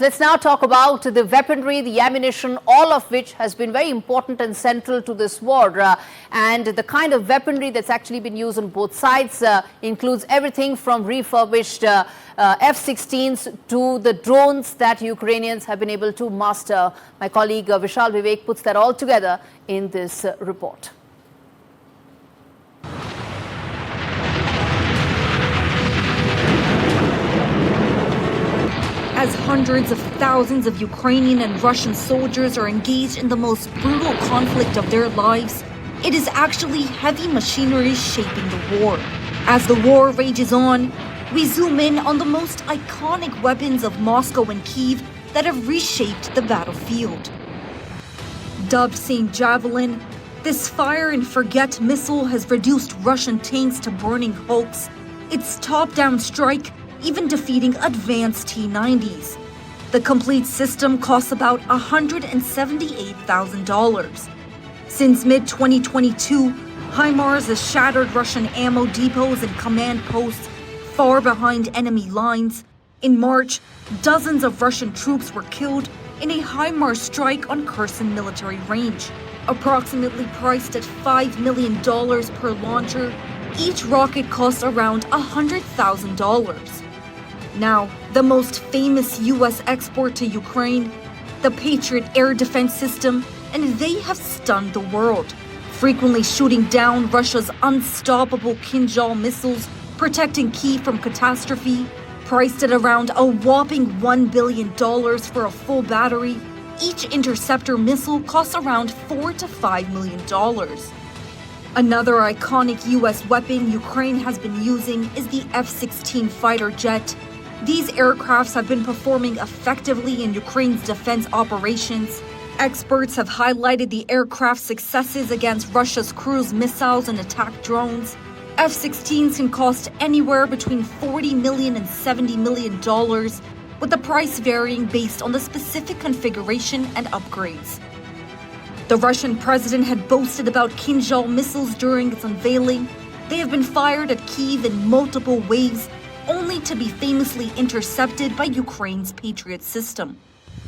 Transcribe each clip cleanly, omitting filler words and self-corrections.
Let's now talk about the weaponry, the ammunition, all of which has been very important and central to this war. And the kind of weaponry that's actually been used on both sides includes everything from refurbished F-16s to the drones that Ukrainians have been able to master. My colleague Vishal Vivek puts that all together in this report. As hundreds of thousands of Ukrainian and Russian soldiers are engaged in the most brutal conflict of their lives, it is actually heavy machinery shaping the war. As the war rages on, we zoom in on the most iconic weapons of Moscow and Kyiv that have reshaped the battlefield. Dubbed St. Javelin, this fire-and-forget missile has reduced Russian tanks to burning hulks. Its top-down strike even defeating advanced T-90s. The complete system costs about $178,000. Since mid-2022, HIMARS has shattered Russian ammo depots and command posts far behind enemy lines. In March, dozens of Russian troops were killed in a HIMARS strike on Kherson military range. Approximately priced at $5 million per launcher, each rocket costs around $100,000. Now, the most famous U.S. export to Ukraine, the Patriot air defense system, and they have stunned the world, frequently shooting down Russia's unstoppable Kinzhal missiles, protecting Kyiv from catastrophe. Priced at around a whopping $1 billion for a full battery, each interceptor missile costs around $4 to $5 million. Another iconic U.S. weapon Ukraine has been using is the F-16 fighter jet. These aircrafts have been performing effectively in Ukraine's defense operations. Experts have highlighted the aircraft's successes against Russia's cruise missiles and attack drones. F-16s can cost anywhere between $40 million and $70 million, with the price varying based on the specific configuration and upgrades. The Russian president had boasted about Kinzhal missiles during its unveiling. They have been fired at Kyiv in multiple waves, only to be famously intercepted by Ukraine's Patriot system.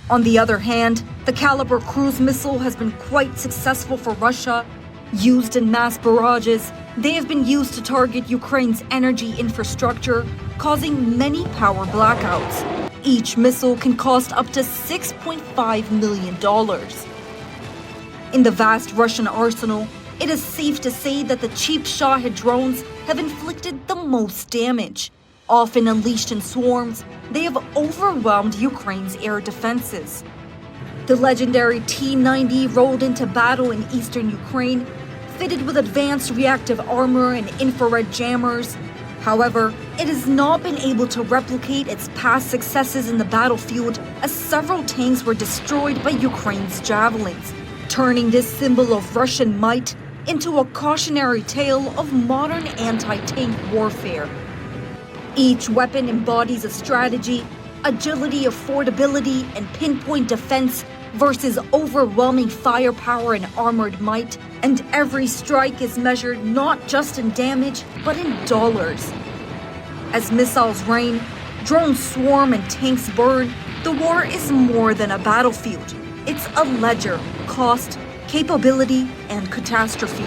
On the other hand, the Caliber cruise missile has been quite successful for Russia. Used in mass barrages, they have been used to target Ukraine's energy infrastructure, causing many power blackouts. Each missile can cost up to $6.5 million. In the vast Russian arsenal, it is safe to say that the cheap Shahed drones have inflicted the most damage. Often unleashed in swarms, they have overwhelmed Ukraine's air defenses. The legendary T-90 rolled into battle in eastern Ukraine, fitted with advanced reactive armor and infrared jammers. However, it has not been able to replicate its past successes in the battlefield, as several tanks were destroyed by Ukraine's javelins, turning this symbol of Russian might into a cautionary tale of modern anti-tank warfare. Each weapon embodies a strategy, agility, affordability, and pinpoint defense versus overwhelming firepower and armored might. And every strike is measured not just in damage, but in dollars. As missiles rain, drones swarm, and tanks burn, the war is more than a battlefield. It's a ledger, cost, capability, and catastrophe.